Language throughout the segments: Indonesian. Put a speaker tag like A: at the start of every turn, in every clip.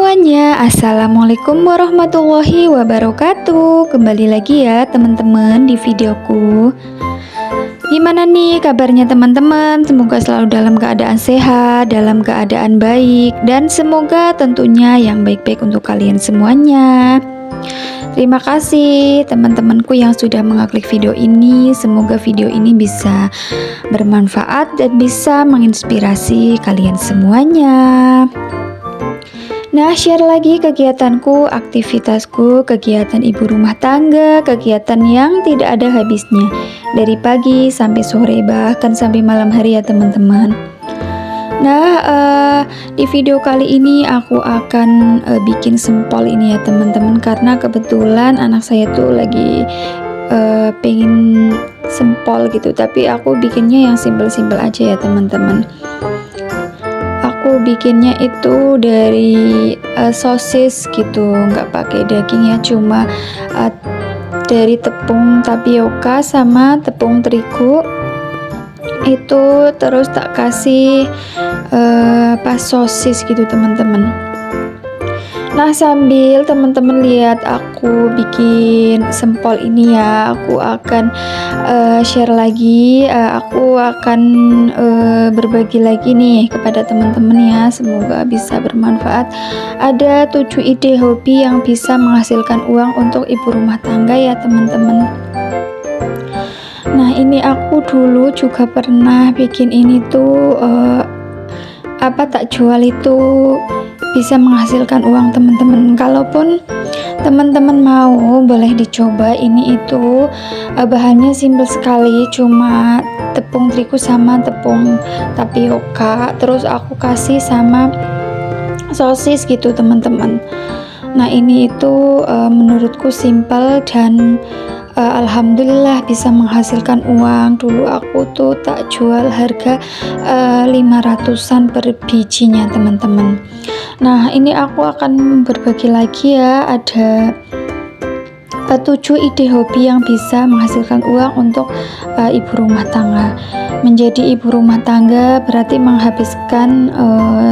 A: semuanya, Assalamualaikum warahmatullahi wabarakatuh. Kembali lagi ya teman-teman di videoku. Gimana nih kabarnya teman-teman? Semoga selalu dalam keadaan sehat, dalam keadaan baik, dan semoga tentunya yang baik-baik untuk kalian semuanya. Terima kasih teman-temanku yang sudah mengklik video ini. Semoga video ini bisa bermanfaat dan bisa menginspirasi kalian semuanya. Nah, share lagi kegiatanku, aktivitasku, kegiatan ibu rumah tangga, kegiatan yang tidak ada habisnya. Dari pagi sampai sore, bahkan sampai malam hari ya teman-teman. Nah, di video kali ini aku akan bikin sempol ini ya teman-teman. Karena kebetulan anak saya tuh lagi pengen sempol gitu. Tapi aku bikinnya yang simpel-simpel aja ya teman-teman. Aku bikinnya itu dari sosis gitu, nggak pakai daging ya, cuma dari tepung tapioka sama tepung terigu itu, terus tak kasih pas sosis gitu teman-teman. Nah, sambil teman-teman lihat aku bikin sempol ini ya, aku akan share lagi, aku akan berbagi lagi nih kepada teman-teman ya, semoga bisa bermanfaat. Ada 7 ide hobi yang bisa menghasilkan uang untuk ibu rumah tangga ya teman-teman. Nah, ini aku dulu juga pernah bikin ini tuh tak jual itu bisa menghasilkan uang teman-teman. Kalaupun teman-teman mau, boleh dicoba. Ini itu bahannya simpel sekali, cuma tepung terigu sama tepung tapioka, terus aku kasih sama sosis gitu teman-teman. Nah, ini itu menurutku simpel dan alhamdulillah bisa menghasilkan uang. Dulu aku tuh tak jual harga 500-an per bijinya teman-teman. Nah, ini aku akan berbagi lagi ya, ada 7 ide hobi yang bisa menghasilkan uang untuk ibu rumah tangga. Menjadi ibu rumah tangga berarti menghabiskan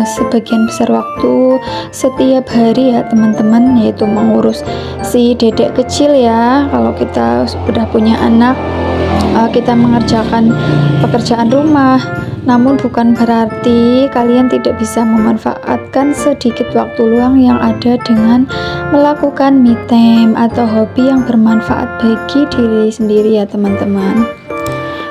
A: sebagian besar waktu setiap hari ya teman-teman, yaitu mengurus si dedek kecil ya. Kalau kita sudah punya anak, kita mengerjakan pekerjaan rumah. Namun bukan berarti kalian tidak bisa memanfaatkan sedikit waktu luang yang ada dengan melakukan me time atau hobi yang bermanfaat bagi diri sendiri ya teman-teman.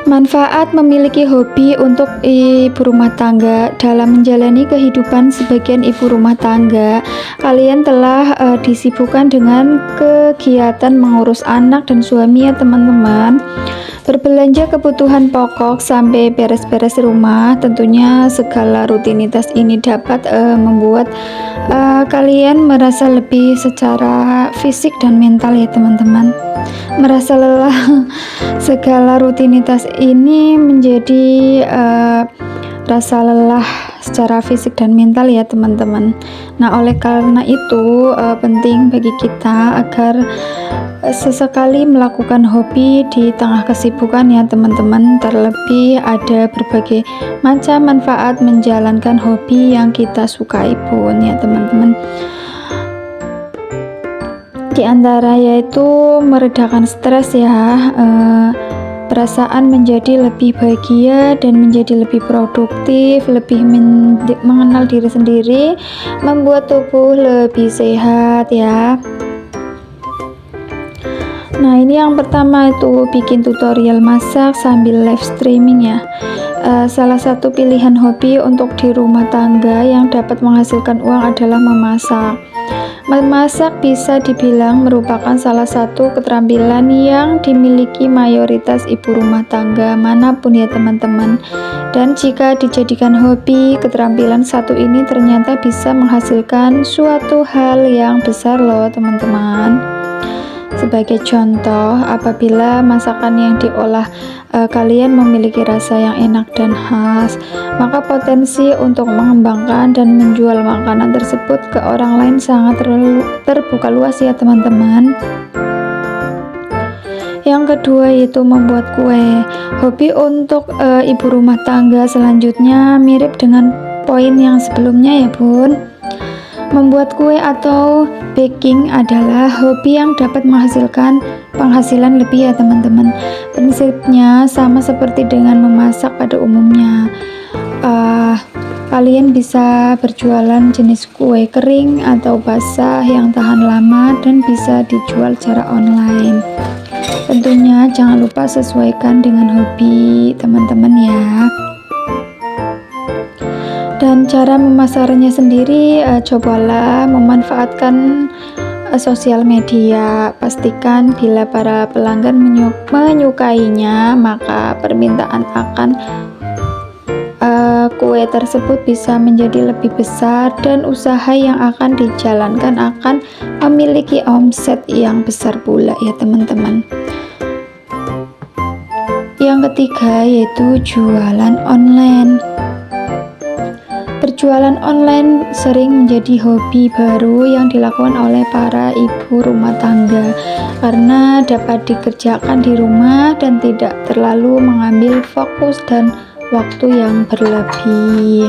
A: Manfaat memiliki hobi untuk ibu rumah tangga. Dalam menjalani kehidupan sebagian ibu rumah tangga, kalian telah disibukkan dengan kegiatan mengurus anak dan suami ya teman-teman. Berbelanja kebutuhan pokok sampai beres-beres rumah. Tentunya segala rutinitas ini dapat membuat kalian merasa lebih secara fisik dan mental ya teman-teman. Merasa lelah. Segala rutinitas ini menjadi rasa lelah secara fisik dan mental ya teman-teman. Nah, oleh karena itu penting bagi kita agar sesekali melakukan hobi di tengah kesibukan ya teman-teman. Terlebih ada berbagai macam manfaat menjalankan hobi yang kita sukai pun ya teman-teman. Di antara yaitu meredakan stres ya, perasaan menjadi lebih bahagia dan menjadi lebih produktif, lebih mengenal diri sendiri, membuat tubuh lebih sehat ya. Nah, ini yang pertama itu bikin tutorial masak sambil live streaming ya. Salah satu pilihan hobi untuk di rumah tangga yang dapat menghasilkan uang adalah memasak. Memasak bisa dibilang merupakan salah satu keterampilan yang dimiliki mayoritas ibu rumah tangga manapun ya teman-teman. Dan jika dijadikan hobi, keterampilan satu ini ternyata bisa menghasilkan suatu hal yang besar loh teman-teman. Sebagai contoh, apabila masakan yang diolah kalian memiliki rasa yang enak dan khas, maka potensi untuk mengembangkan dan menjual makanan tersebut ke orang lain sangat terbuka luas ya teman-teman. Yang kedua yaitu membuat kue. Hobi untuk ibu rumah tangga selanjutnya mirip dengan poin yang sebelumnya ya bun. Membuat kue atau baking adalah hobi yang dapat menghasilkan penghasilan lebih ya teman-teman. Prinsipnya sama seperti dengan memasak pada umumnya. Kalian bisa berjualan jenis kue kering atau basah yang tahan lama dan bisa dijual secara online. Tentunya jangan lupa sesuaikan dengan hobi teman-teman ya. Dan cara memasarnya sendiri, cobalah memanfaatkan sosial media. Pastikan bila para pelanggan menyukainya, maka permintaan akan kue tersebut bisa menjadi lebih besar dan usaha yang akan dijalankan akan memiliki omset yang besar pula ya teman-teman. Yang ketiga yaitu jualan online. Berjualan online sering menjadi hobi baru yang dilakukan oleh para ibu rumah tangga karena dapat dikerjakan di rumah dan tidak terlalu mengambil fokus dan waktu yang berlebih.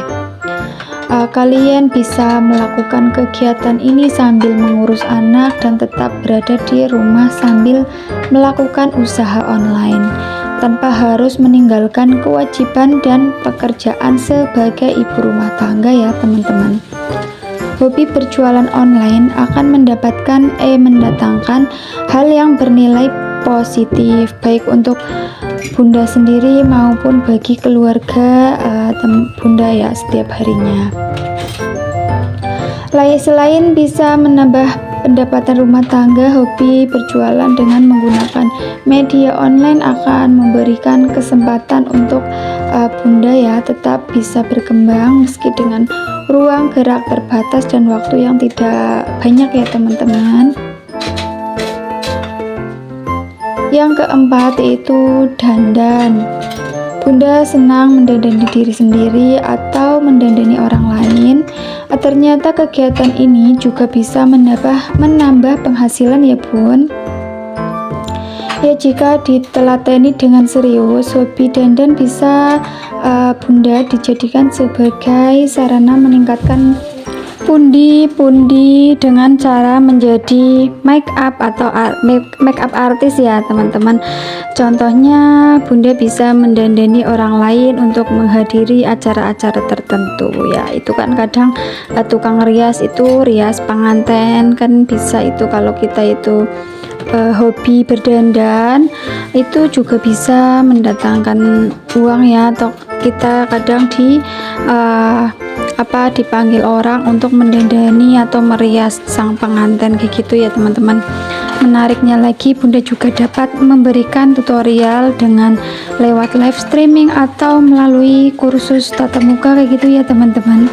A: Kalian bisa melakukan kegiatan ini sambil mengurus anak dan tetap berada di rumah sambil melakukan usaha online tanpa harus meninggalkan kewajiban dan pekerjaan sebagai ibu rumah tangga ya teman-teman. Hobi berjualan online akan mendatangkan hal yang bernilai positif baik untuk Bunda sendiri maupun bagi keluarga Bunda ya setiap harinya. Selain bisa menambah pendapatan rumah tangga, hobi berjualan dengan menggunakan media online akan memberikan kesempatan untuk Bunda ya tetap bisa berkembang meski dengan ruang gerak terbatas dan waktu yang tidak banyak ya teman-teman. Yang keempat yaitu dandan. Bunda senang mendandani diri sendiri atau mendandani orang lain. Ternyata kegiatan ini juga bisa menambah penghasilan ya Bun. Ya jika diteladani dengan serius, hobi dandan bisa Bunda dijadikan sebagai sarana meningkatkan pundi-pundi dengan cara menjadi make up artis ya teman-teman. Contohnya Bunda bisa mendandani orang lain untuk menghadiri acara-acara tertentu ya. Itu kan kadang tukang rias itu rias pengantin kan bisa itu kalau kita itu hobi berdandan itu juga bisa mendatangkan uang ya. Atau kita kadang dipanggil orang untuk mendandani atau merias sang pengantin kayak gitu ya teman-teman. Menariknya lagi Bunda juga dapat memberikan tutorial dengan lewat live streaming atau melalui kursus tatap muka kayak gitu ya teman-teman.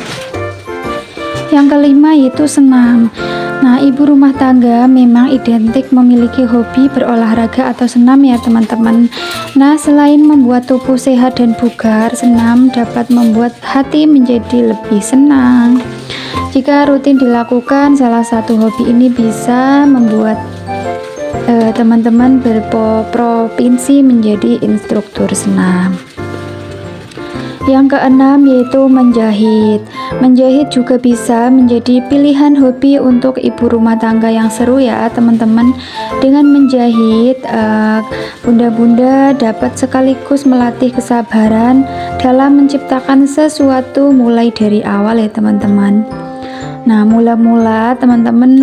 A: Yang kelima yaitu senam. Nah, ibu rumah tangga memang identik memiliki hobi berolahraga atau senam ya teman-teman. Nah, selain membuat tubuh sehat dan bugar, senam dapat membuat hati menjadi lebih senang. Jika rutin dilakukan, salah satu hobi ini bisa membuat teman-teman berprovinsi menjadi instruktur senam. Yang keenam yaitu menjahit. Menjahit juga bisa menjadi pilihan hobi untuk ibu rumah tangga yang seru ya teman-teman. Dengan menjahit, bunda-bunda dapat sekaligus melatih kesabaran dalam menciptakan sesuatu mulai dari awal ya teman-teman. Nah, mula-mula teman-teman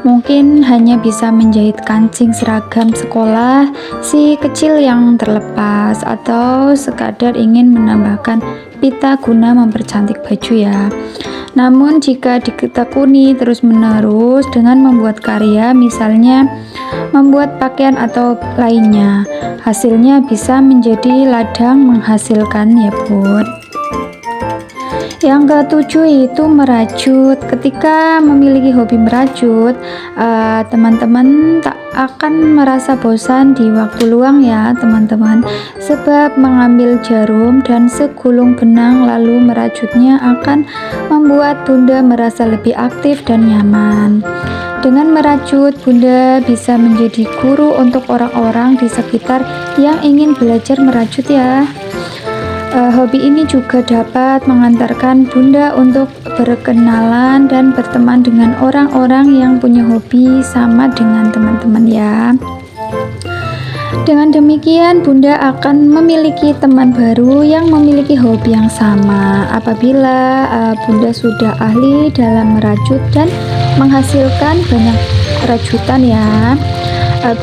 A: mungkin hanya bisa menjahit kancing seragam sekolah si kecil yang terlepas atau sekadar ingin menambahkan pita guna mempercantik baju ya. Namun jika ditekuni terus-menerus dengan membuat karya, misalnya membuat pakaian atau lainnya, hasilnya bisa menjadi ladang menghasilkan ya Bun. Yang ketujuh itu merajut. Ketika memiliki hobi merajut, teman-teman tak akan merasa bosan di waktu luang ya teman-teman, sebab mengambil jarum dan segulung benang lalu merajutnya akan membuat Bunda merasa lebih aktif dan nyaman. Dengan merajut, Bunda bisa menjadi guru untuk orang-orang di sekitar yang ingin belajar merajut ya. Hobi ini juga dapat mengantarkan Bunda untuk berkenalan dan berteman dengan orang-orang yang punya hobi sama dengan teman-teman ya. Dengan demikian, Bunda akan memiliki teman baru yang memiliki hobi yang sama. Apabila Bunda sudah ahli dalam merajut dan menghasilkan banyak rajutan ya,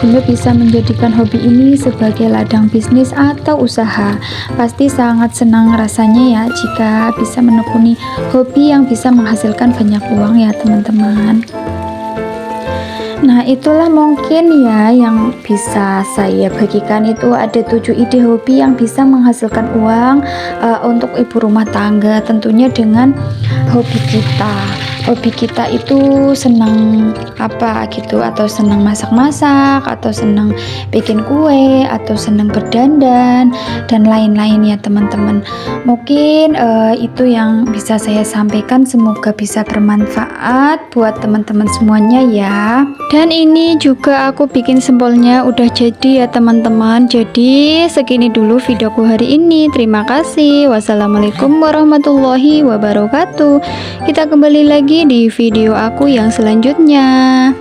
A: Bunda bisa menjadikan hobi ini sebagai ladang bisnis atau usaha. Pasti sangat senang rasanya ya jika bisa menekuni hobi yang bisa menghasilkan banyak uang ya teman-teman. Nah, itulah mungkin ya yang bisa saya bagikan, itu ada 7 ide hobi yang bisa menghasilkan uang untuk ibu rumah tangga, tentunya dengan hobi kita. Hobi kita itu senang apa gitu, atau senang masak-masak, atau senang bikin kue, atau senang berdandan dan lain-lain ya teman-teman. Mungkin itu yang bisa saya sampaikan, semoga bisa bermanfaat buat teman-teman semuanya ya. Dan ini juga aku bikin sampelnya udah jadi ya teman-teman. Jadi segini dulu videoku hari ini. Terima kasih. Wassalamualaikum warahmatullahi wabarakatuh. Kita kembali lagi di video aku yang selanjutnya.